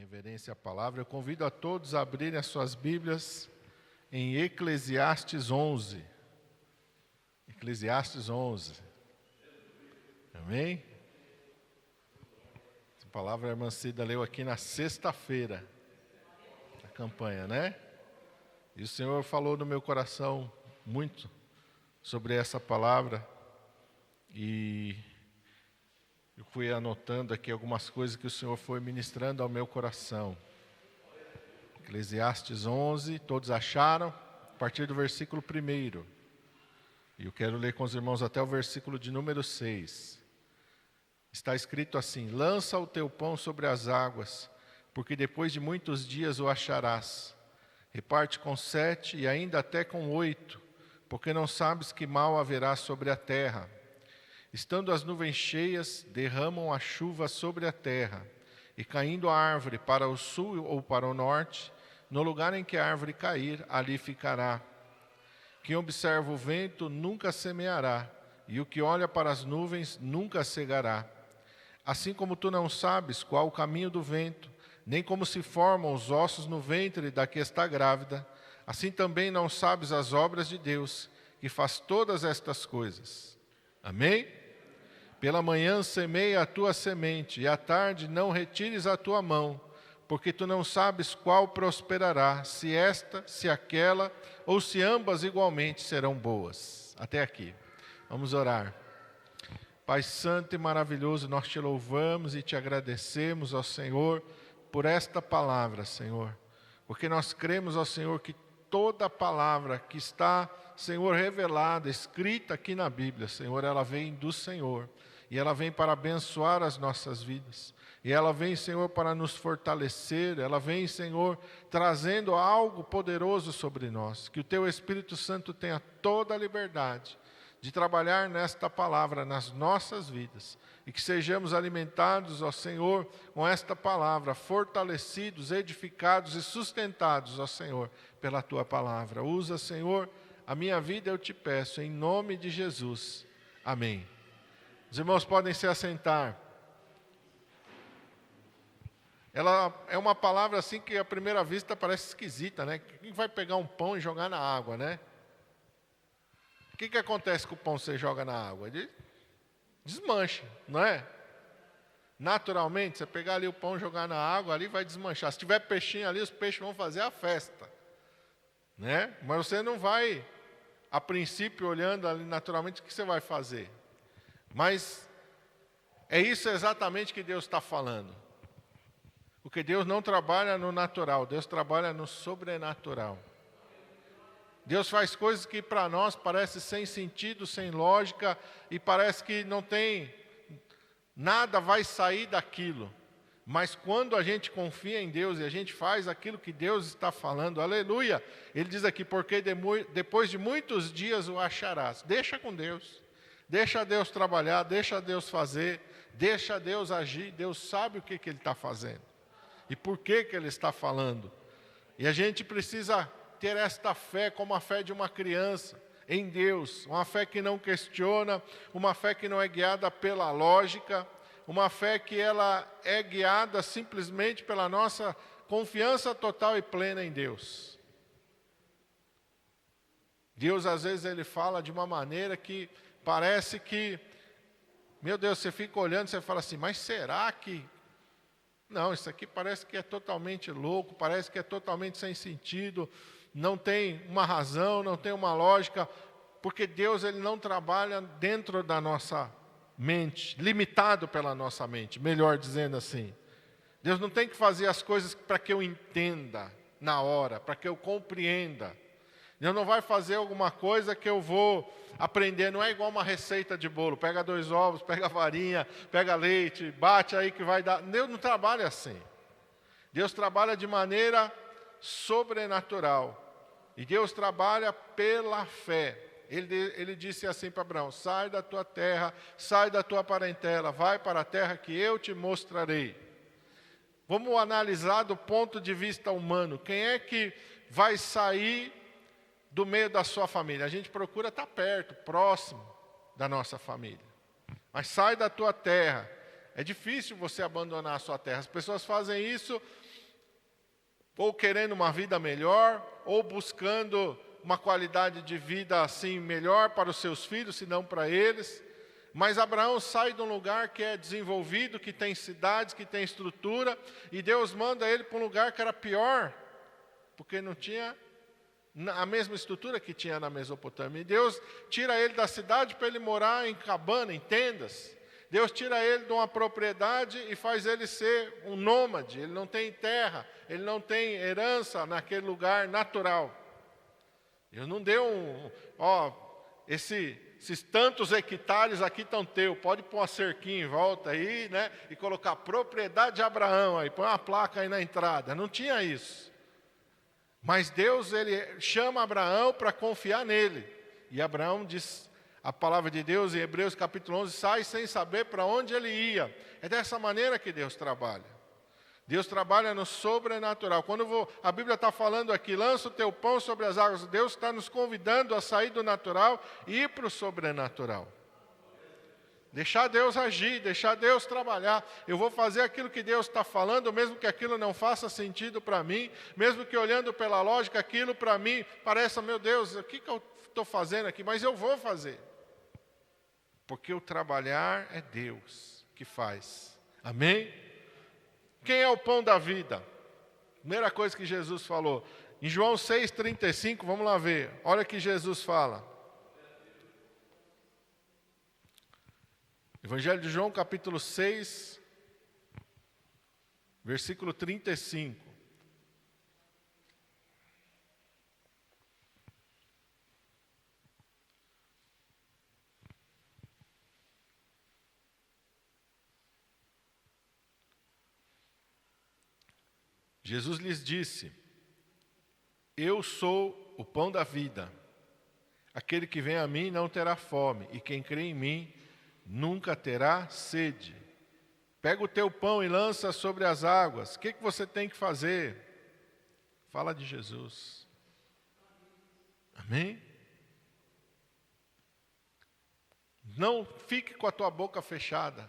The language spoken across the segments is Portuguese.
reverência à palavra, eu convido a todos a abrirem as suas Bíblias em Eclesiastes 11. Eclesiastes 11. Amém? Essa palavra a irmã Cida leu aqui na sexta-feira da campanha, né? E o Senhor falou no meu coração muito sobre essa palavra e eu fui anotando aqui algumas coisas que o Senhor foi ministrando ao meu coração. Eclesiastes 11, todos acharam? A partir do versículo 1. E eu quero ler com os irmãos até o versículo de número 6. Está escrito assim: lança o teu pão sobre as águas, porque depois de muitos dias o acharás. Reparte com 7 e ainda até com 8, porque não sabes que mal haverá sobre a terra. Estando as nuvens cheias, derramam a chuva sobre a terra, e caindo a árvore para o sul ou para o norte, no lugar em que a árvore cair, ali ficará. Quem observa o vento nunca semeará, e o que olha para as nuvens nunca cegará. Assim como tu não sabes qual o caminho do vento, nem como se formam os ossos no ventre da que está grávida, assim também não sabes as obras de Deus, que faz todas estas coisas. Amém? Pela manhã semeia a tua semente, e à tarde não retires a tua mão, porque tu não sabes qual prosperará, se esta, se aquela, ou se ambas igualmente serão boas. Até aqui. Vamos orar. Pai santo e maravilhoso, nós te louvamos e te agradecemos, ó Senhor, por esta palavra, Senhor. Porque nós cremos, ó Senhor, que toda palavra que está, Senhor, revelada, escrita aqui na Bíblia, Senhor, ela vem do Senhor. E ela vem para abençoar as nossas vidas. E ela vem, Senhor, para nos fortalecer. Ela vem, Senhor, trazendo algo poderoso sobre nós. Que o Teu Espírito Santo tenha toda a liberdade de trabalhar nesta palavra nas nossas vidas. E que sejamos alimentados, ó Senhor, com esta palavra, fortalecidos, edificados e sustentados, ó Senhor, pela Tua palavra. Usa, Senhor, a minha vida, eu te peço, em nome de Jesus. Amém. Os irmãos podem se assentar. Ela é uma palavra assim que à primeira vista parece esquisita, né? Quem vai pegar um pão e jogar na água, né? O que acontece com o pão que você joga na água? Ele desmancha, não é? Naturalmente, você pegar ali o pão e jogar na água, ali vai desmanchar. Se tiver peixinho ali, os peixes vão fazer a festa, né? Mas você não vai, a princípio, olhando ali naturalmente, o que você vai fazer? Mas é isso exatamente que Deus está falando. Porque Deus não trabalha no natural, Deus trabalha no sobrenatural. Deus faz coisas que para nós parecem sem sentido, sem lógica, e parece que não tem, nada vai sair daquilo. Mas quando a gente confia em Deus e a gente faz aquilo que Deus está falando, aleluia, Ele diz aqui, porque depois de muitos dias o acharás. Deixa com Deus. Deixa Deus trabalhar, deixa Deus fazer, deixa Deus agir. Deus sabe o que Ele está fazendo e por que Ele está falando. E a gente precisa ter esta fé como a fé de uma criança em Deus. Uma fé que não questiona, uma fé que não é guiada pela lógica, uma fé que ela é guiada simplesmente pela nossa confiança total e plena em Deus. Deus às vezes Ele fala de uma maneira que parece que, meu Deus, você fica olhando e você fala assim, mas será que... Não, isso aqui parece que é totalmente louco, parece que é totalmente sem sentido, não tem uma razão, não tem uma lógica, porque Deus Ele não trabalha dentro da nossa mente, limitado pela nossa mente, melhor dizendo assim. Deus não tem que fazer as coisas para que eu entenda na hora, para que eu compreenda. Deus não vai fazer alguma coisa que eu vou aprender, não é igual uma receita de bolo, pega 2 ovos, pega farinha, pega leite, bate aí que vai dar. Deus não trabalha assim. Deus trabalha de maneira sobrenatural. E Deus trabalha pela fé. Ele disse assim para Abraão, sai da tua terra, sai da tua parentela, vai para a terra que eu te mostrarei. Vamos analisar do ponto de vista humano, quem é que vai sair do meio da sua família? A gente procura estar perto, próximo da nossa família. Mas sai da tua terra, É difícil você abandonar a sua terra. As pessoas fazem isso ou querendo uma vida melhor, ou buscando uma qualidade de vida assim melhor para os seus filhos, se não para eles. Mas Abraão sai de um lugar que é desenvolvido, que tem cidades, que tem estrutura, e Deus manda ele para um lugar que era pior, porque não tinha a mesma estrutura que tinha na Mesopotâmia. E Deus tira ele da cidade para ele morar em cabana, em tendas. Deus tira ele de uma propriedade e faz ele ser um nômade. Ele não tem terra, ele não tem herança naquele lugar natural. Ele não deu esses tantos hectares aqui estão teus, pode pôr uma cerquinha em volta aí, né? E colocar propriedade de Abraão aí, põe uma placa aí na entrada. Não tinha isso. Mas Deus, ele chama Abraão para confiar nele. E Abraão diz, a palavra de Deus em Hebreus capítulo 11, sai sem saber para onde ele ia. É dessa maneira que Deus trabalha. Deus trabalha no sobrenatural. Quando a Bíblia está falando aqui, lança o teu pão sobre as águas, Deus está nos convidando a sair do natural e ir para o sobrenatural. Deixar Deus agir, deixar Deus trabalhar. Eu vou fazer aquilo que Deus está falando, mesmo que aquilo não faça sentido para mim, mesmo que olhando pela lógica, aquilo para mim pareça, meu Deus, o que eu estou fazendo aqui? Mas eu vou fazer. Porque o trabalhar é Deus que faz. Amém? Quem é o pão da vida? Primeira coisa que Jesus falou. Em João 6,35, vamos lá ver. Olha o que Jesus fala. Evangelho de João, capítulo 6, versículo 35. Jesus lhes disse: eu sou o pão da vida. Aquele que vem a mim não terá fome, e quem crê em mim nunca terá sede. Pega o teu pão e lança sobre as águas. O que você tem que fazer? Fala de Jesus. Amém? Não fique com a tua boca fechada.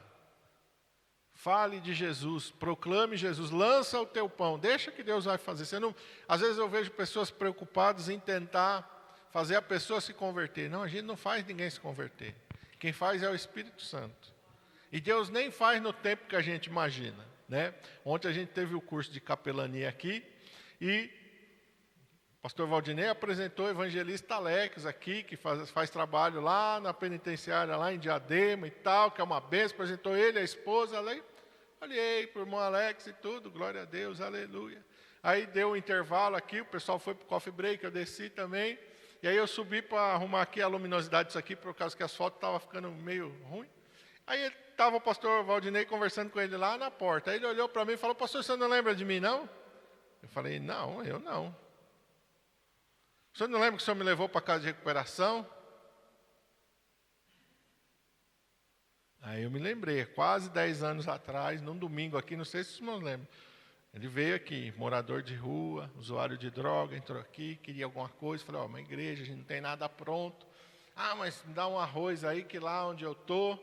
Fale de Jesus, proclame Jesus, lança o teu pão, deixa que Deus vai fazer. Às vezes eu vejo pessoas preocupadas em tentar fazer a pessoa se converter. Não, a gente não faz ninguém se converter. Quem faz é o Espírito Santo. E Deus nem faz no tempo que a gente imagina, né? Ontem a gente teve o curso de capelania aqui e o pastor Valdinei apresentou o evangelista Alex aqui, que faz trabalho lá na penitenciária, lá em Diadema e tal, que é uma bênção. Apresentou ele, a esposa, olhei para o irmão Alex e tudo, glória a Deus, aleluia. Aí deu um intervalo aqui, o pessoal foi para o coffee break, eu desci também. E aí eu subi para arrumar aqui a luminosidade disso aqui, por causa que as fotos estavam ficando meio ruim. Aí estava o pastor Valdinei conversando com ele lá na porta. Aí ele olhou para mim e falou: pastor, você não lembra de mim, não? Eu falei: não, eu não. O senhor não lembra que o senhor me levou para a casa de recuperação? Aí eu me lembrei, quase 10 anos atrás, num domingo aqui, não sei se vocês me lembram. Ele veio aqui, morador de rua, usuário de droga, entrou aqui, queria alguma coisa. Falei: uma igreja, a gente não tem nada pronto. Ah, mas me dá um arroz aí, que lá onde eu estou,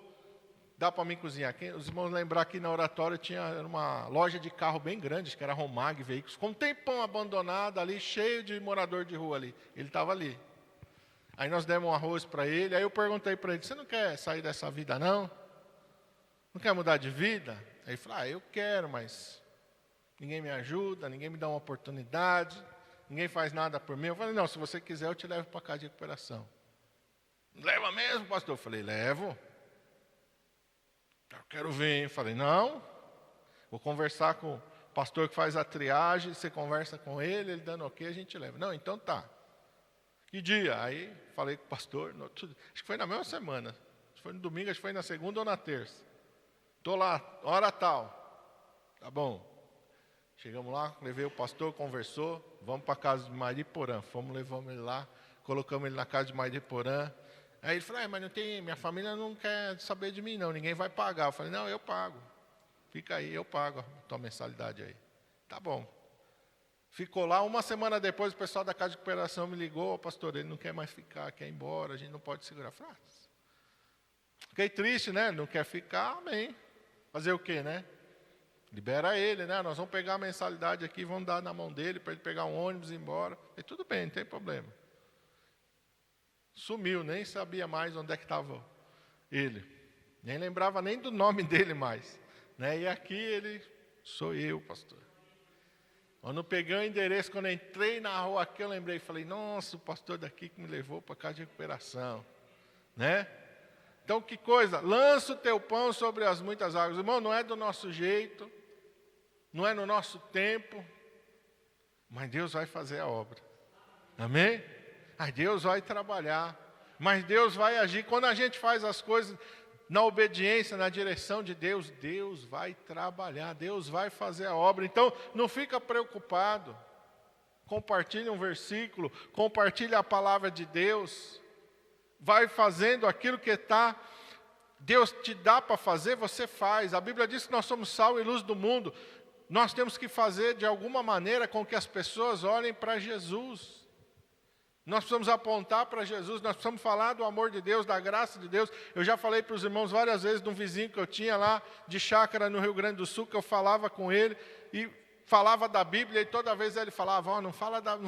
dá para mim cozinhar. Os irmãos lembrar que na oratória tinha uma loja de carro bem grande, acho que era Romag Veículos, com um tempão abandonado ali, cheio de morador de rua ali. Ele estava ali. Aí nós demos um arroz para ele, aí eu perguntei para ele: você não quer sair dessa vida não? Não quer mudar de vida? Aí ele falou: eu quero, mas ninguém me ajuda, ninguém me dá uma oportunidade, ninguém faz nada por mim. Eu falei: não, se você quiser eu te levo para a casa de recuperação. Leva mesmo, pastor? Eu falei: levo. Eu quero ver. Eu falei: não, vou conversar com o pastor que faz a triagem, você conversa com ele dando ok, a gente leva. Não, então tá. Que dia? Aí falei com o pastor, acho que foi na mesma semana. Acho que foi no domingo, acho que foi na segunda ou na terça. Estou lá, hora tal. Tá bom. Chegamos lá, levei o pastor, conversou, vamos para a casa de Mariporã. Levamos ele lá, colocamos ele na casa de Mariporã. Aí ele falou: mas não tem, minha família não quer saber de mim não, ninguém vai pagar. Eu falei: não, eu pago. Fica aí, eu pago a tua mensalidade aí. Tá bom. Ficou lá, uma semana depois o pessoal da casa de recuperação me ligou: pastor, ele não quer mais ficar, quer ir embora, a gente não pode segurar. Eu falei: fiquei triste, né? Não quer ficar, amém. Fazer o quê, né? Libera ele, né? Nós vamos pegar a mensalidade aqui, vamos dar na mão dele para ele pegar um ônibus e ir embora. E tudo bem, não tem problema. Sumiu, nem sabia mais onde é que estava ele. Nem lembrava nem do nome dele mais. Né? E aqui ele, sou eu, pastor. Quando peguei o endereço, quando entrei na rua aqui, eu lembrei, falei, nossa, o pastor daqui que me levou para casa de recuperação. Né? Então, que coisa, lança o teu pão sobre as muitas águas. Irmão, não é do nosso jeito, não é no nosso tempo, mas Deus vai fazer a obra. Amém? Mas Deus vai trabalhar, mas Deus vai agir. Quando a gente faz as coisas na obediência, na direção de Deus, Deus vai trabalhar, Deus vai fazer a obra. Então, não fica preocupado. Compartilhe um versículo, compartilhe a palavra de Deus. Vai fazendo aquilo que Deus te dá para fazer, você faz. A Bíblia diz que nós somos sal e luz do mundo. Nós temos que fazer de alguma maneira com que as pessoas olhem para Jesus. Nós precisamos apontar para Jesus, nós precisamos falar do amor de Deus, da graça de Deus. Eu já falei para os irmãos várias vezes de um vizinho que eu tinha lá de chácara no Rio Grande do Sul, que eu falava com ele e falava da Bíblia, e toda vez ele falava, não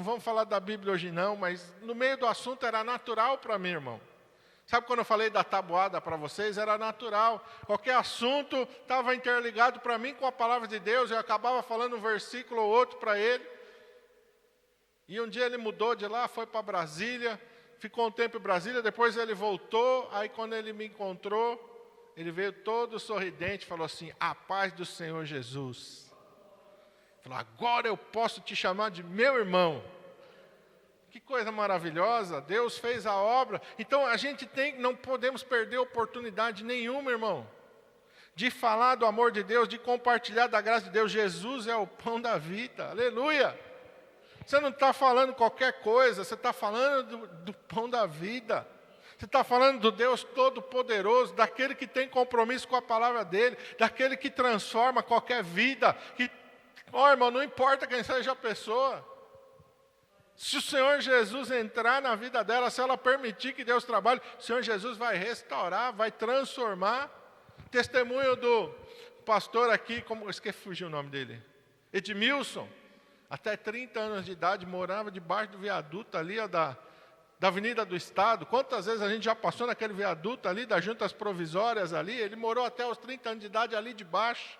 vamos falar da Bíblia hoje não, mas no meio do assunto era natural para mim, irmão. Sabe quando eu falei da tabuada para vocês? Era natural. Qualquer assunto estava interligado para mim com a palavra de Deus, eu acabava falando um versículo ou outro para ele. E um dia ele mudou de lá, foi para Brasília, ficou um tempo em Brasília, depois ele voltou, aí quando ele me encontrou, ele veio todo sorridente, falou assim, a paz do Senhor Jesus. Falou, agora eu posso te chamar de meu irmão. Que coisa maravilhosa, Deus fez a obra. Então a gente não podemos perder oportunidade nenhuma, irmão, de falar do amor de Deus, de compartilhar da graça de Deus. Jesus é o pão da vida, aleluia. Você não está falando qualquer coisa, você está falando do pão da vida. Você está falando do Deus Todo-Poderoso, daquele que tem compromisso com a palavra dEle, daquele que transforma qualquer vida. Irmão, não importa quem seja a pessoa. Se o Senhor Jesus entrar na vida dela, se ela permitir que Deus trabalhe, o Senhor Jesus vai restaurar, vai transformar. Testemunho do pastor aqui, fugiu o nome dele? Edmilson. Até 30 anos de idade, morava debaixo do viaduto ali, da Avenida do Estado. Quantas vezes a gente já passou naquele viaduto ali, das juntas provisórias ali? Ele morou até os 30 anos de idade ali debaixo.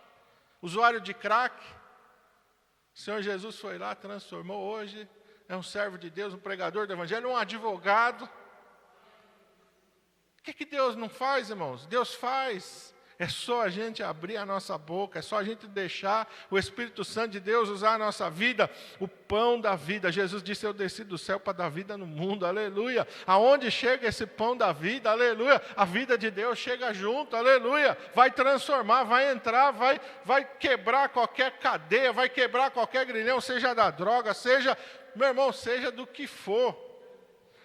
Usuário de crack. O Senhor Jesus foi lá, transformou. Hoje é um servo de Deus, um pregador do Evangelho, um advogado. O que Deus não faz, irmãos? Deus faz. É só a gente abrir a nossa boca, é só a gente deixar o Espírito Santo de Deus usar a nossa vida, o pão da vida. Jesus disse, eu desci do céu para dar vida no mundo, aleluia. Aonde chega esse pão da vida, aleluia, a vida de Deus chega junto, aleluia. Vai transformar, vai entrar, vai quebrar qualquer cadeia, vai quebrar qualquer grilhão, seja da droga, seja, meu irmão, seja do que for.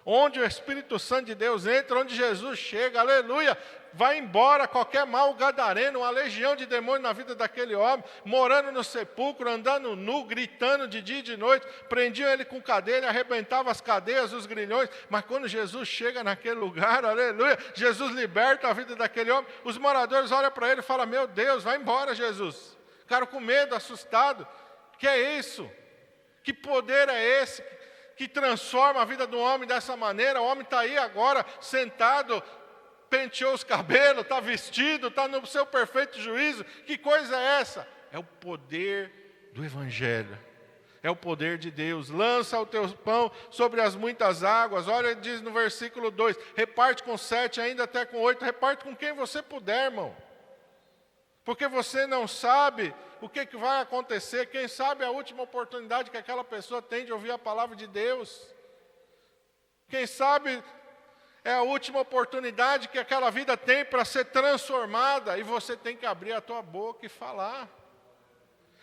Onde o Espírito Santo de Deus entra, onde Jesus chega, aleluia, vai embora qualquer mal gadareno, uma legião de demônios na vida daquele homem, morando no sepulcro, andando nu, gritando de dia e de noite, prendiam ele com cadeia, arrebentava as cadeias, os grilhões, mas quando Jesus chega naquele lugar, aleluia, Jesus liberta a vida daquele homem, os moradores olham para ele e falam, meu Deus, vai embora Jesus, cara com medo, assustado, que é isso? Que poder é esse que transforma a vida do homem dessa maneira? O homem está aí agora, sentado, penteou os cabelos, está vestido, está no seu perfeito juízo. Que coisa é essa? É o poder do Evangelho. É o poder de Deus. Lança o teu pão sobre as muitas águas. Olha, ele diz no versículo 2, reparte com 7, ainda até com 8, reparte com quem você puder, irmão. Porque você não sabe o que vai acontecer. Quem sabe a última oportunidade que aquela pessoa tem de ouvir a palavra de Deus. Quem sabe é a última oportunidade que aquela vida tem para ser transformada. E você tem que abrir a tua boca e falar.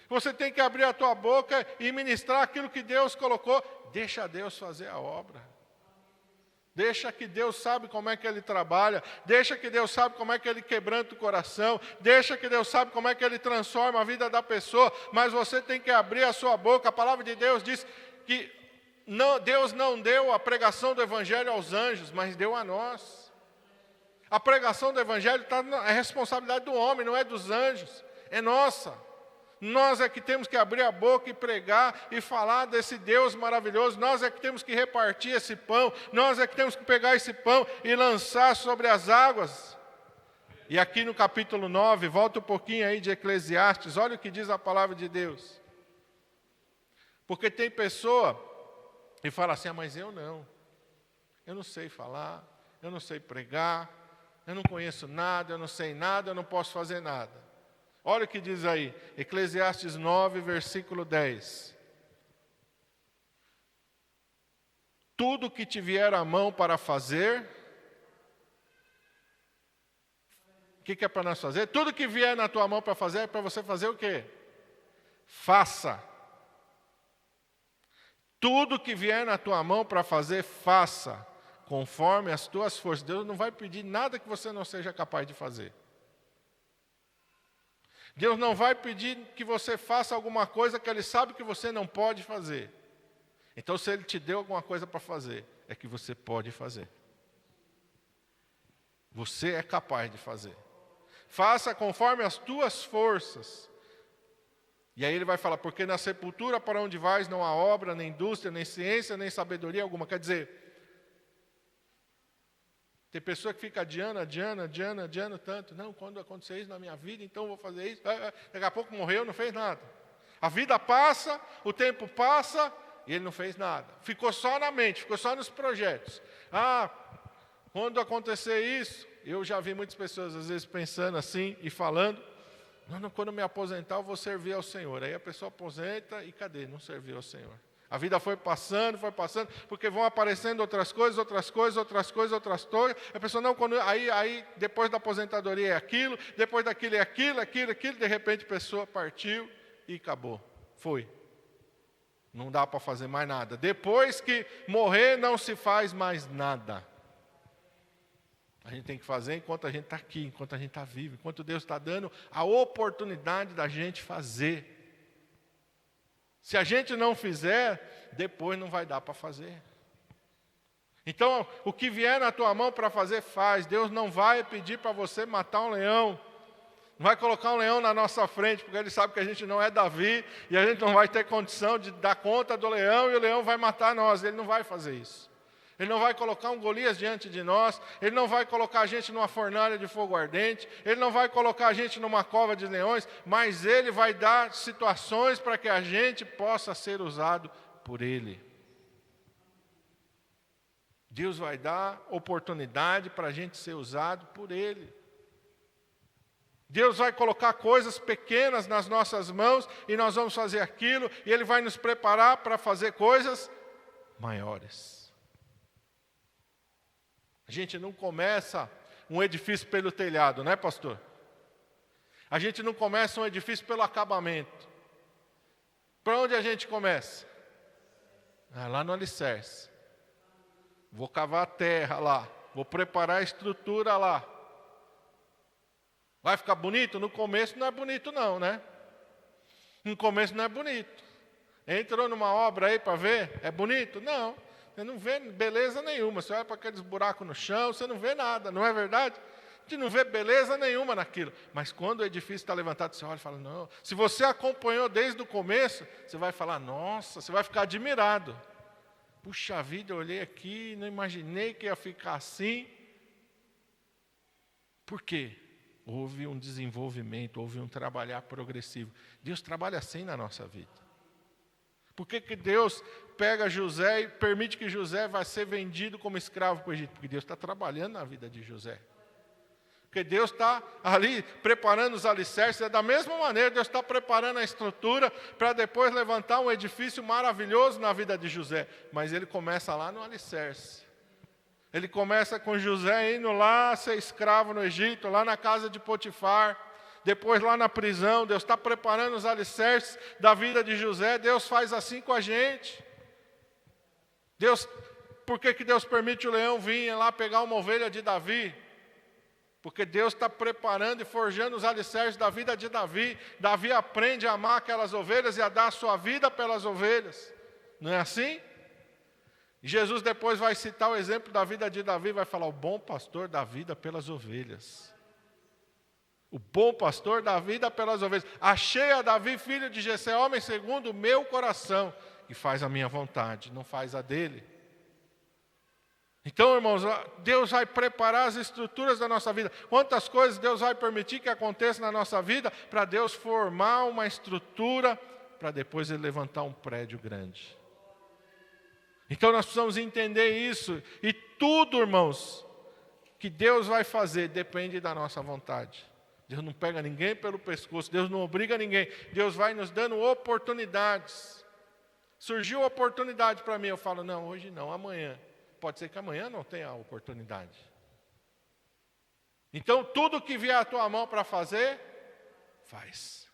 Você tem que abrir a tua boca e ministrar aquilo que Deus colocou. Deixa Deus fazer a obra. Deixa que Deus sabe como é que Ele trabalha. Deixa que Deus sabe como é que Ele quebranta o coração. Deixa que Deus sabe como é que Ele transforma a vida da pessoa. Mas você tem que abrir a sua boca. A palavra de Deus diz que Deus não deu a pregação do Evangelho aos anjos, mas deu a nós. A pregação do Evangelho é responsabilidade do homem, não é dos anjos, é nossa. Nós é que temos que abrir a boca e pregar e falar desse Deus maravilhoso. Nós é que temos que repartir esse pão. Nós é que temos que pegar esse pão e lançar sobre as águas. E aqui no capítulo 9, volta um pouquinho aí de Eclesiastes, olha o que diz a palavra de Deus. Porque tem pessoa que fala assim, mas eu não sei falar, eu não sei pregar, eu não conheço nada, eu não sei nada, eu não posso fazer nada. Olha o que diz aí, Eclesiastes 9, versículo 10. Tudo que te vier à mão para fazer, o que é para nós fazer? Tudo que vier na tua mão para fazer, é para você fazer o quê? Faça. Tudo que vier na tua mão para fazer, faça, conforme as tuas forças. Deus não vai pedir nada que você não seja capaz de fazer. Deus não vai pedir que você faça alguma coisa que Ele sabe que você não pode fazer. Então, se Ele te deu alguma coisa para fazer, é que você pode fazer. Você é capaz de fazer. Faça conforme as tuas forças. E aí ele vai falar, porque na sepultura para onde vais não há obra, nem indústria, nem ciência, nem sabedoria alguma. Quer dizer, tem pessoa que fica adiando tanto. Não, quando acontecer isso na minha vida, então eu vou fazer isso. Daqui a pouco morreu, não fez nada. A vida passa, o tempo passa, e ele não fez nada. Ficou só na mente, ficou só nos projetos. Quando acontecer isso, eu já vi muitas pessoas às vezes pensando assim e falando, não, quando eu me aposentar eu vou servir ao Senhor. Aí a pessoa aposenta e cadê? Não serviu ao Senhor. A vida foi passando, porque vão aparecendo outras coisas. A pessoa não, aí depois da aposentadoria é aquilo, depois daquilo é aquilo, de repente a pessoa partiu e acabou. Foi. Não dá para fazer mais nada. Depois que morrer, não se faz mais nada. A gente tem que fazer enquanto a gente está aqui, enquanto a gente está vivo, enquanto Deus está dando a oportunidade da gente fazer. Se a gente não fizer, depois não vai dar para fazer. Então, o que vier na tua mão para fazer, faz. Deus não vai pedir para você matar um leão. Não vai colocar um leão na nossa frente, porque Ele sabe que a gente não é Davi, e a gente não vai ter condição de dar conta do leão, e o leão vai matar nós. Ele não vai fazer isso. Ele não vai colocar um Golias diante de nós, Ele não vai colocar a gente numa fornalha de fogo ardente, Ele não vai colocar a gente numa cova de leões, mas Ele vai dar situações para que a gente possa ser usado por Ele. Deus vai dar oportunidade para a gente ser usado por Ele. Deus vai colocar coisas pequenas nas nossas mãos e nós vamos fazer aquilo, e Ele vai nos preparar para fazer coisas maiores. A gente não começa um edifício pelo telhado, né, pastor? A gente não começa um edifício pelo acabamento. Para onde a gente começa? Lá no alicerce. Vou cavar a terra lá, vou preparar a estrutura lá. Vai ficar bonito? No começo não é bonito não, né? No começo não é bonito. Entrou numa obra aí para ver? É bonito? Não. Você não vê beleza nenhuma. Você olha para aqueles buracos no chão, você não vê nada, não é verdade? A gente não vê beleza nenhuma naquilo. Mas quando o edifício está levantado, você olha e fala, não. Se você acompanhou desde o começo, você vai falar, nossa, você vai ficar admirado. Puxa vida, eu olhei aqui, não imaginei que ia ficar assim. Por quê? Houve um desenvolvimento, houve um trabalhar progressivo. Deus trabalha assim na nossa vida. Por que Deus pega José e permite que José vá ser vendido como escravo para o Egito? Porque Deus está trabalhando na vida de José. Porque Deus está ali preparando os alicerces. Da mesma maneira, Deus está preparando a estrutura para depois levantar um edifício maravilhoso na vida de José. Mas ele começa lá no alicerce. Ele começa com José indo lá ser escravo no Egito, lá na casa de Potifar. Depois lá na prisão, Deus está preparando os alicerces da vida de José. Deus faz assim com a gente. Por que Deus permite o leão vir lá pegar uma ovelha de Davi? Porque Deus está preparando e forjando os alicerces da vida de Davi. Davi aprende a amar aquelas ovelhas e a dar a sua vida pelas ovelhas. Não é assim? E Jesus depois vai citar o exemplo da vida de Davi, vai falar, o bom pastor dá vida pelas ovelhas. O bom pastor dá vida pelas ovelhas. Achei a Davi, filho de Jessé, homem segundo o meu coração, e faz a minha vontade, não faz a dele. Então, irmãos, Deus vai preparar as estruturas da nossa vida. Quantas coisas Deus vai permitir que aconteçam na nossa vida para Deus formar uma estrutura para depois Ele levantar um prédio grande. Então nós precisamos entender isso. E tudo, irmãos, que Deus vai fazer depende da nossa vontade. Deus não pega ninguém pelo pescoço, Deus não obriga ninguém. Deus vai nos dando oportunidades. Surgiu oportunidade para mim, eu falo, não, hoje não, amanhã. Pode ser que amanhã não tenha a oportunidade. Então, tudo que vier à tua mão para fazer, faz.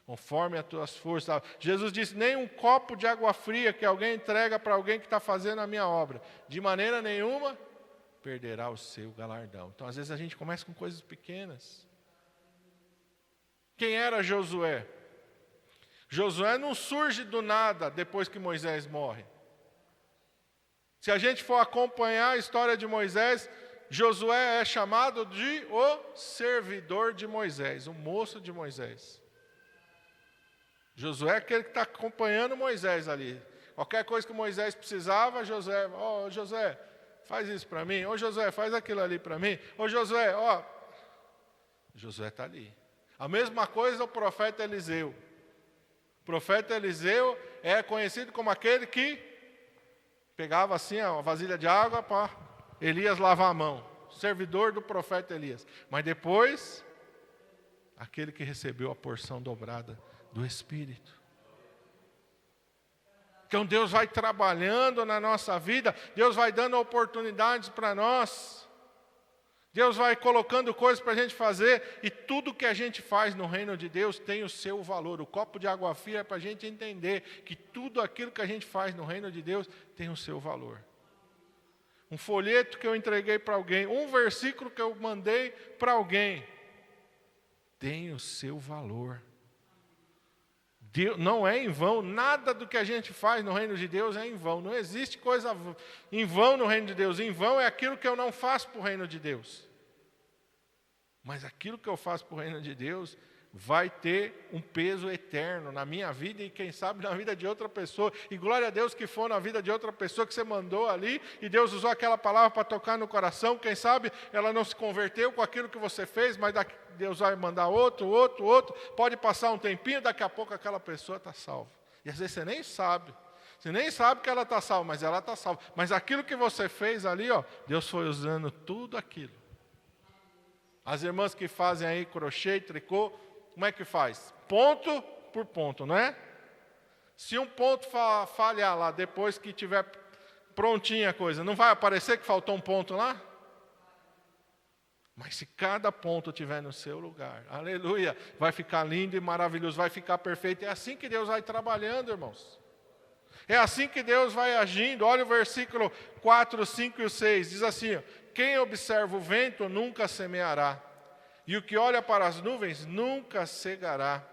Conforme as tuas forças. Jesus disse, nem um copo de água fria que alguém entrega para alguém que está fazendo a minha obra. De maneira nenhuma, perderá o seu galardão. Então, às vezes, a gente começa com coisas pequenas. Quem era Josué? Josué não surge do nada depois que Moisés morre. Se a gente for acompanhar a história de Moisés, Josué é chamado de o servidor de Moisés, o moço de Moisés. Josué é aquele que está acompanhando Moisés ali. Qualquer coisa que Moisés precisava, Josué, Josué, faz isso para mim. Josué, faz aquilo ali para mim. Josué, Josué está ali. A mesma coisa o profeta Eliseu. O profeta Eliseu é conhecido como aquele que pegava assim a vasilha de água para Elias lavar a mão. Servidor do profeta Elias. Mas depois, aquele que recebeu a porção dobrada do Espírito. Então Deus vai trabalhando na nossa vida, Deus vai dando oportunidades para nós, Deus vai colocando coisas para a gente fazer, e tudo que a gente faz no reino de Deus tem o seu valor. O copo de água fria é para a gente entender que tudo aquilo que a gente faz no reino de Deus tem o seu valor. Um folheto que eu entreguei para alguém, um versículo que eu mandei para alguém, tem o seu valor. Deus, não é em vão, nada do que a gente faz no reino de Deus é em vão. Não existe coisa em vão no reino de Deus. Em vão é aquilo que eu não faço para o reino de Deus. Mas aquilo que eu faço para o reino de Deus vai ter um peso eterno na minha vida e quem sabe na vida de outra pessoa. E glória a Deus que for na vida de outra pessoa que você mandou ali e Deus usou aquela palavra para tocar no coração. Quem sabe ela não se converteu com aquilo que você fez, mas Deus vai mandar outro. Pode passar um tempinho, daqui a pouco aquela pessoa está salva. E às vezes você nem sabe. Você nem sabe que ela está salva, mas ela está salva. Mas aquilo que você fez ali, Deus foi usando tudo aquilo. As irmãs que fazem aí crochê e tricô, como é que faz? Ponto por ponto, não é? Se um ponto falhar lá, depois que tiver prontinha a coisa, não vai aparecer que faltou um ponto lá? Mas se cada ponto estiver no seu lugar, aleluia, vai ficar lindo e maravilhoso, vai ficar perfeito. É assim que Deus vai trabalhando, irmãos. É assim que Deus vai agindo. Olha o versículo 4, 5 e 6. Diz assim, quem observa o vento nunca semeará, e o que olha para as nuvens nunca cegará.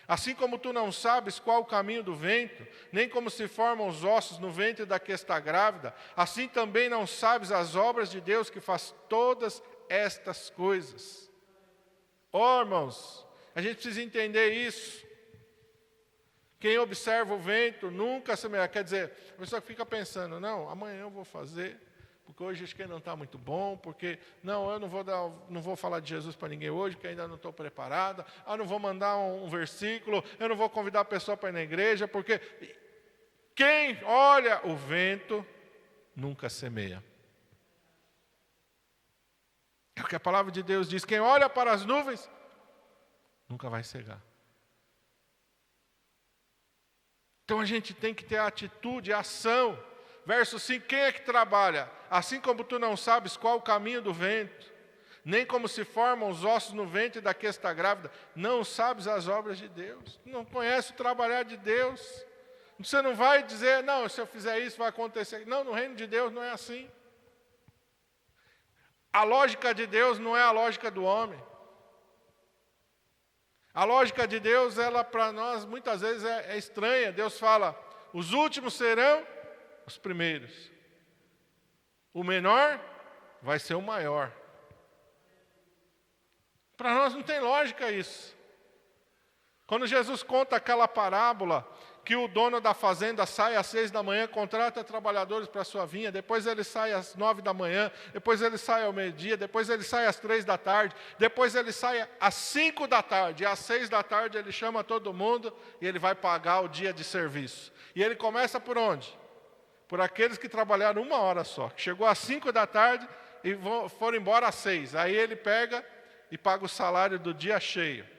Assim como tu não sabes qual o caminho do vento, nem como se formam os ossos no ventre da que está grávida, assim também não sabes as obras de Deus que faz todas estas coisas. Irmãos, a gente precisa entender isso. Quem observa o vento nunca semeará. Quer dizer, a pessoa fica pensando, não, amanhã eu vou fazer, porque hoje acho que não está muito bom, porque não, eu não vou falar de Jesus para ninguém hoje, porque ainda não estou preparada, não vou mandar um versículo, eu não vou convidar a pessoa para ir na igreja, porque quem olha o vento nunca semeia. É o que a palavra de Deus diz, quem olha para as nuvens nunca vai cegar. Então a gente tem que ter atitude, ação. Verso 5, quem é que trabalha? Assim como tu não sabes qual o caminho do vento, nem como se formam os ossos no ventre da que está grávida, não sabes as obras de Deus, não conhece o trabalhar de Deus. Você não vai dizer, não, se eu fizer isso vai acontecer. Não, no reino de Deus não é assim. A lógica de Deus não é a lógica do homem. A lógica de Deus, ela para nós muitas vezes é estranha. Deus fala, os últimos serão os primeiros. O menor vai ser o maior. Para nós não tem lógica isso. Quando Jesus conta aquela parábola que o dono da fazenda sai às 6 da manhã, contrata trabalhadores para a sua vinha, depois ele sai às 9 da manhã, depois ele sai ao meio-dia, depois ele sai às 3 da tarde, depois ele sai às 5 da tarde, e às 6 da tarde ele chama todo mundo e ele vai pagar o dia de serviço. E ele começa por onde? Por aqueles que trabalharam 1 hora só, que chegou às 5 da tarde e foram embora às 6. Aí ele pega e paga o salário do dia cheio.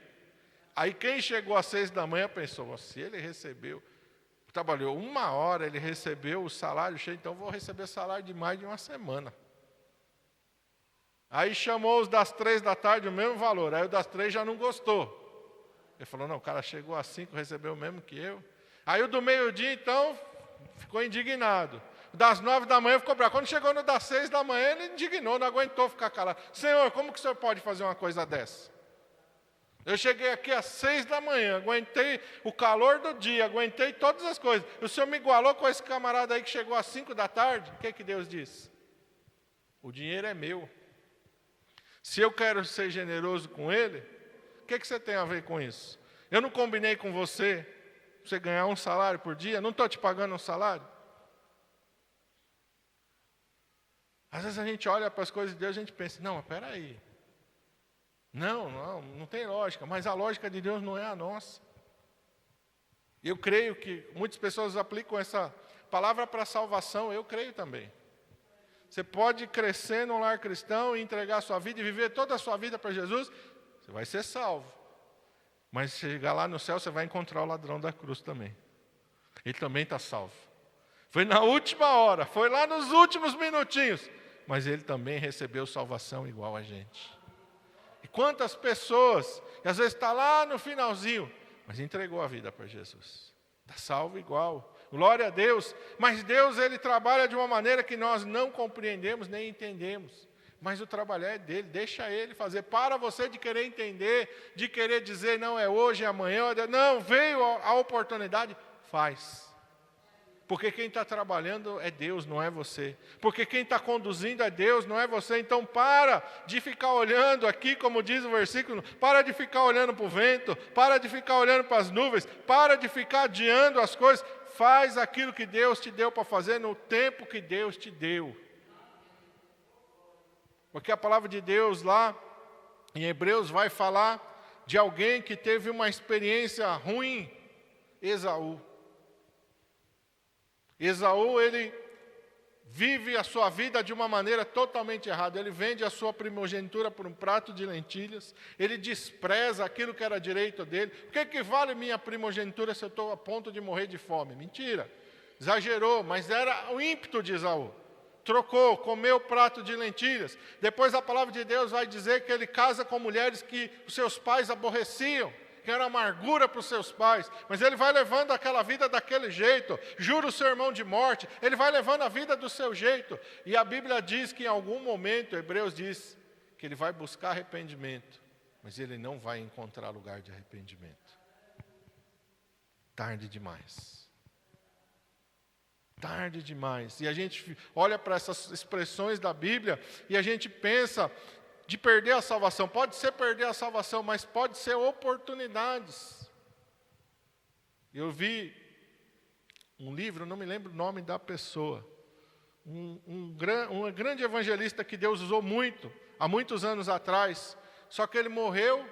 Aí quem chegou às 6 da manhã pensou, se ele trabalhou 1 hora, ele recebeu o salário cheio, então vou receber salário de mais de 1 semana. Aí chamou os das 3 da tarde o mesmo valor, aí o das 3 já não gostou. Ele falou, não, o cara chegou às 5, recebeu o mesmo que eu. Aí o do meio-dia, então, ficou indignado. O das 9 da manhã ficou bravo. Quando chegou no das 6 da manhã, ele indignou, não aguentou ficar calado. Senhor, como que o senhor pode fazer uma coisa dessa? Eu cheguei aqui às 6 da manhã, aguentei o calor do dia, aguentei todas as coisas. O senhor me igualou com esse camarada aí que chegou às 5 da tarde? O que Deus disse? O dinheiro é meu. Se eu quero ser generoso com ele, o que você tem a ver com isso? Eu não combinei com você ganhar 1 salário por dia? Não estou te pagando 1 salário? Às vezes a gente olha para as coisas de Deus e a gente pensa, não, mas espera aí. Não tem lógica, mas a lógica de Deus não é a nossa. Eu creio que muitas pessoas aplicam essa palavra para salvação, eu creio também. Você pode crescer num lar cristão e entregar a sua vida e viver toda a sua vida para Jesus, você vai ser salvo. Mas chegar lá no céu, você vai encontrar o ladrão da cruz também. Ele também está salvo. Foi na última hora, foi lá nos últimos minutinhos, mas ele também recebeu salvação igual a gente. E quantas pessoas, que às vezes está lá no finalzinho, mas entregou a vida para Jesus. Está salvo igual. Glória a Deus. Mas Deus, Ele trabalha de uma maneira que nós não compreendemos nem entendemos. Mas o trabalho é dele, deixa Ele fazer. Para você de querer entender, de querer dizer, não é hoje, é amanhã. Não, veio a oportunidade, faz. Porque quem está trabalhando é Deus, não é você. Porque quem está conduzindo é Deus, não é você. Então para de ficar olhando aqui, como diz o versículo, para de ficar olhando para o vento, para de ficar olhando para as nuvens, para de ficar adiando as coisas. Faz aquilo que Deus te deu para fazer no tempo que Deus te deu. Porque a palavra de Deus lá em Hebreus vai falar de alguém que teve uma experiência ruim, Esaú. Esaú, ele vive a sua vida de uma maneira totalmente errada. Ele vende a sua primogenitura por um prato de lentilhas. Ele despreza aquilo que era direito dele. O que vale minha primogenitura se eu estou a ponto de morrer de fome? Mentira. Exagerou, mas era o ímpeto de Esaú. Trocou, comeu o prato de lentilhas. Depois a palavra de Deus vai dizer que ele casa com mulheres que os seus pais aborreciam, que era amargura para os seus pais, mas ele vai levando aquela vida daquele jeito, jura o seu irmão de morte, ele vai levando a vida do seu jeito, e a Bíblia diz que em algum momento, Hebreus diz, que ele vai buscar arrependimento, mas ele não vai encontrar lugar de arrependimento. Tarde demais. Tarde demais. E a gente olha para essas expressões da Bíblia, e a gente pensa de perder a salvação. Pode ser perder a salvação, mas pode ser oportunidades. Eu vi um livro, não me lembro o nome da pessoa, um grande evangelista que Deus usou muito, há muitos anos atrás, só que ele morreu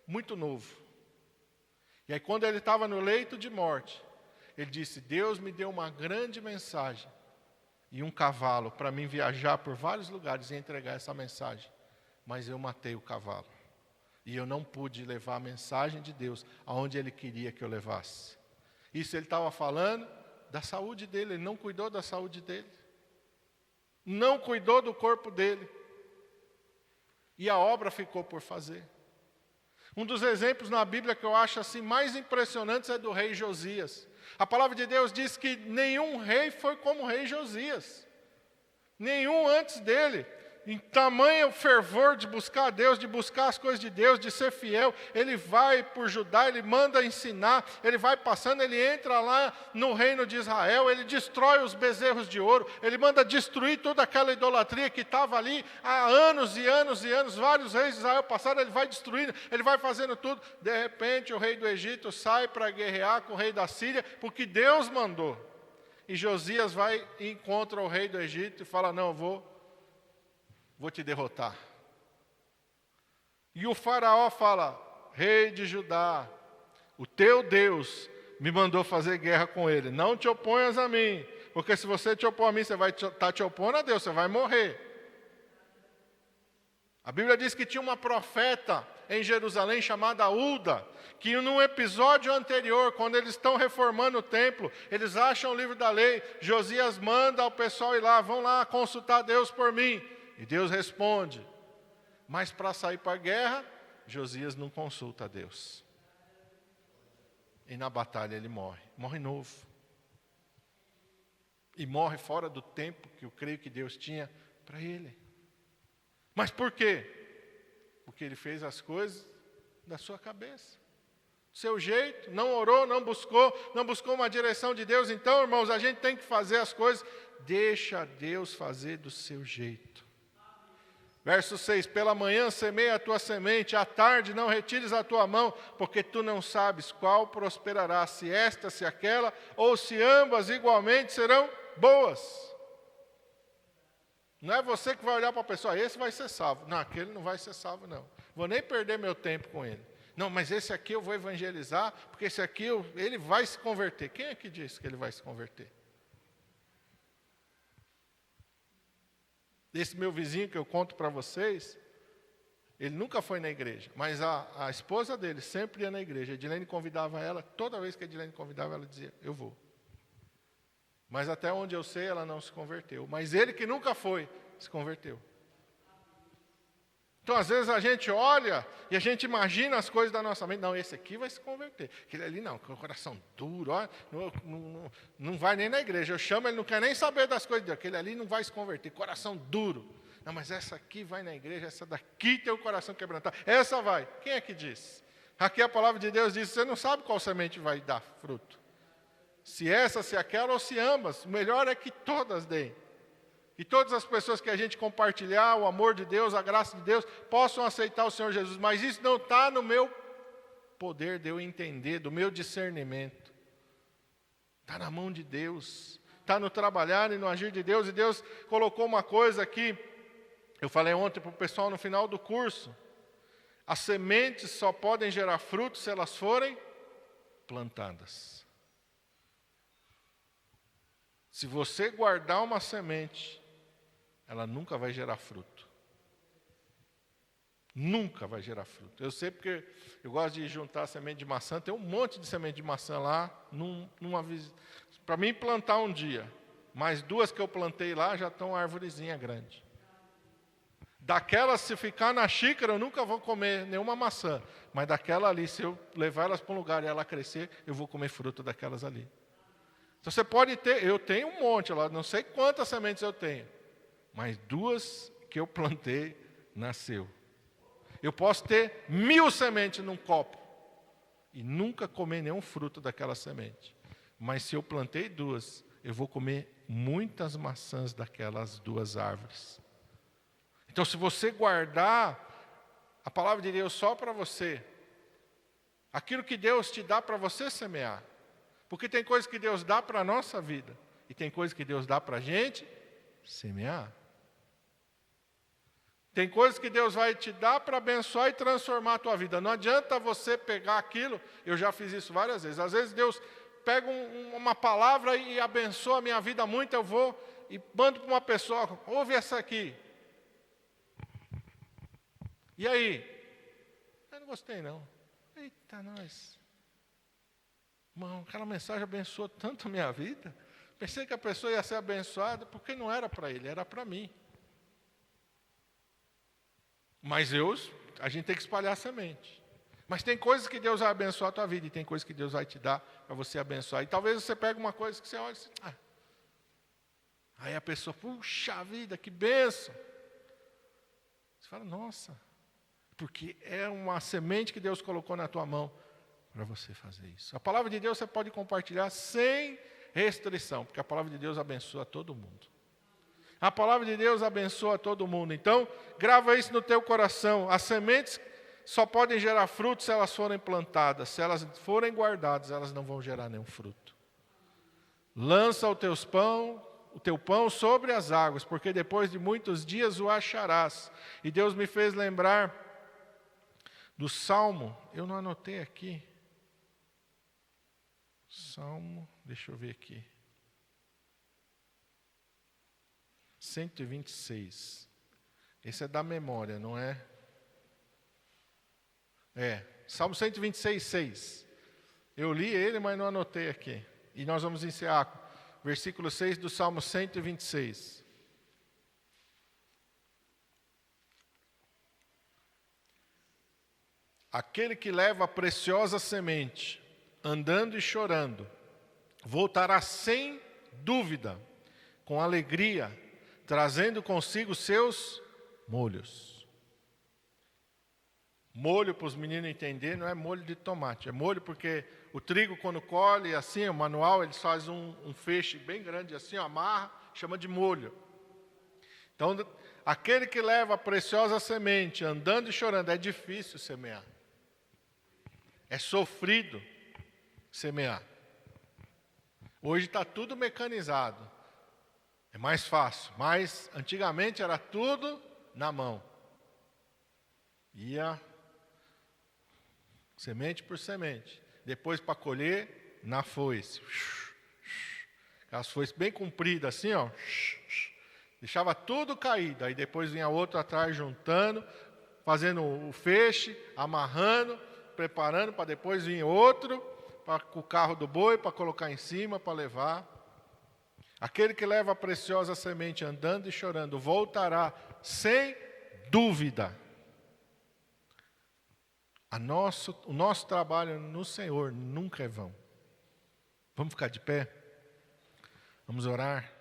muito novo. E aí quando ele estava no leito de morte, ele disse, Deus me deu uma grande mensagem e um cavalo para mim viajar por vários lugares e entregar essa mensagem. Mas eu matei o cavalo. E eu não pude levar a mensagem de Deus aonde Ele queria que eu levasse. Isso ele estava falando da saúde dele. Ele não cuidou da saúde dele. Não cuidou do corpo dele. E a obra ficou por fazer. Um dos exemplos na Bíblia que eu acho assim mais impressionantes é do rei Josias. A palavra de Deus diz que nenhum rei foi como o rei Josias. Nenhum antes dele. em tamanho fervor de buscar a Deus, de buscar as coisas de Deus, de ser fiel, ele vai por Judá, ele manda ensinar, ele vai passando, ele entra lá no reino de Israel, ele destrói os bezerros de ouro, ele manda destruir toda aquela idolatria que estava ali há anos e anos e anos, vários reis de Israel passaram, ele vai destruindo, ele vai fazendo tudo. De repente o rei do Egito sai para guerrear com o rei da Síria, porque Deus mandou. E Josias vai e encontra o rei do Egito e fala, não, vou te derrotar. E o faraó fala, rei de Judá, o teu Deus me mandou fazer guerra com ele. Não te oponhas a mim, porque se você te opor a mim, você vai estar te opondo a Deus, você vai morrer. A Bíblia diz que tinha uma profeta em Jerusalém chamada Ulda, que num episódio anterior, quando eles estão reformando o templo, eles acham o livro da lei, Josias manda o pessoal ir lá, vão lá consultar Deus por mim. E Deus responde, mas para sair para a guerra, Josias não consulta a Deus. E na batalha ele morre novo. E morre fora do tempo que eu creio que Deus tinha para ele. Mas por quê? Porque ele fez as coisas da sua cabeça. Do seu jeito, não orou, não buscou uma direção de Deus. Então, irmãos, a gente tem que fazer as coisas, deixa Deus fazer do seu jeito. Verso 6, pela manhã semeia a tua semente, à tarde não retires a tua mão, porque tu não sabes qual prosperará, se esta, se aquela, ou se ambas igualmente serão boas. Não é você que vai olhar para a pessoa, esse vai ser salvo. Não, aquele não vai ser salvo, não. Vou nem perder meu tempo com ele. Não, mas esse aqui eu vou evangelizar, porque esse aqui ele vai se converter. Quem é que disse que ele vai se converter? Esse meu vizinho que eu conto para vocês, ele nunca foi na igreja, mas a esposa dele sempre ia na igreja. A Edilene convidava ela, toda vez que a Edilene convidava, ela dizia, eu vou. Mas até onde eu sei, ela não se converteu. Mas ele que nunca foi, se converteu. Então, às vezes, a gente olha e a gente imagina as coisas da nossa mente. Não, esse aqui vai se converter. Aquele ali não, com o coração duro, ó, não vai nem na igreja. Eu chamo, ele não quer nem saber das coisas dele. Aquele ali não vai se converter, coração duro. Não, mas essa aqui vai na igreja, essa daqui tem o coração quebrantado. Essa vai. Quem é que diz? Aqui a palavra de Deus diz, você não sabe qual semente vai dar fruto. Se essa, se aquela ou se ambas. O melhor é que todas deem. E todas as pessoas que a gente compartilhar o amor de Deus, a graça de Deus, possam aceitar o Senhor Jesus. Mas isso não está no meu poder de eu entender, do meu discernimento. Está na mão de Deus. Está no trabalhar e no agir de Deus. E Deus colocou uma coisa aqui, eu falei ontem para o pessoal no final do curso. As sementes só podem gerar frutos se elas forem plantadas. Se você guardar uma semente, ela nunca vai gerar fruto. Nunca vai gerar fruto. Eu sei porque eu gosto de juntar semente de maçã. Tem um monte de semente de maçã lá. Para mim plantar um dia. Mas 2 que eu plantei lá já estão uma arvorezinha grande. Daquelas, se ficar na xícara, eu nunca vou comer nenhuma maçã. Mas daquela ali, se eu levar elas para um lugar e ela crescer, eu vou comer fruto daquelas ali. Então você pode ter, eu tenho um monte lá, não sei quantas sementes eu tenho. Mas 2 que eu plantei, nasceu. Eu posso ter 1000 sementes num copo e nunca comer nenhum fruto daquela semente. Mas se eu plantei 2, eu vou comer muitas maçãs daquelas 2 árvores. Então, se você guardar a palavra de Deus só para você, aquilo que Deus te dá para você semear, porque tem coisas que Deus dá para a nossa vida e tem coisas que Deus dá para a gente semear. Tem coisas que Deus vai te dar para abençoar e transformar a tua vida. Não adianta você pegar aquilo, eu já fiz isso várias vezes. Às vezes Deus pega uma palavra e abençoa a minha vida muito, eu vou e mando para uma pessoa, ouve essa aqui. E aí? Eu não gostei não. Eita, nós. Irmão, aquela mensagem abençoou tanto a minha vida. Pensei que a pessoa ia ser abençoada, porque não era para ele, era para mim. Mas a gente tem que espalhar a semente. Mas tem coisas que Deus vai abençoar a tua vida, e tem coisas que Deus vai te dar para você abençoar. E talvez você pegue uma coisa que você olha e diz, aí a pessoa, puxa vida, que bênção. Você fala, nossa, porque é uma semente que Deus colocou na tua mão para você fazer isso. A palavra de Deus você pode compartilhar sem restrição, porque a palavra de Deus abençoa todo mundo. A palavra de Deus abençoa todo mundo. Então, grava isso no teu coração. As sementes só podem gerar frutos se elas forem plantadas. Se elas forem guardadas, elas não vão gerar nenhum fruto. Lança o teu pão sobre as águas, porque depois de muitos dias o acharás. E Deus me fez lembrar do Salmo, eu não anotei aqui. Salmo, deixa eu ver aqui. 126. Esse é da memória, não é? Salmo 126, 6. Eu li ele, mas não anotei aqui. E nós vamos encerrar versículo 6 do Salmo 126. Aquele que leva a preciosa semente, andando e chorando, voltará sem dúvida, com alegria, trazendo consigo seus molhos. Molho, para os meninos entenderem, não é molho de tomate. É molho porque o trigo, quando colhe, assim, o manual, eles fazem um feixe bem grande, assim, amarra, chama de molho. Então, aquele que leva a preciosa semente, andando e chorando, é difícil semear. É sofrido semear. Hoje está tudo mecanizado. É mais fácil, mas antigamente era tudo na mão. Ia semente por semente. Depois para colher, na foice. Aquelas foices bem compridas assim, ó. Deixava tudo caído. Aí depois vinha outro atrás juntando, fazendo o feixe, amarrando, preparando para depois vir outro, para o carro do boi, para colocar em cima, para levar. Aquele que leva a preciosa semente andando e chorando, voltará sem dúvida. O nosso trabalho no Senhor nunca é vão. Vamos ficar de pé? Vamos orar?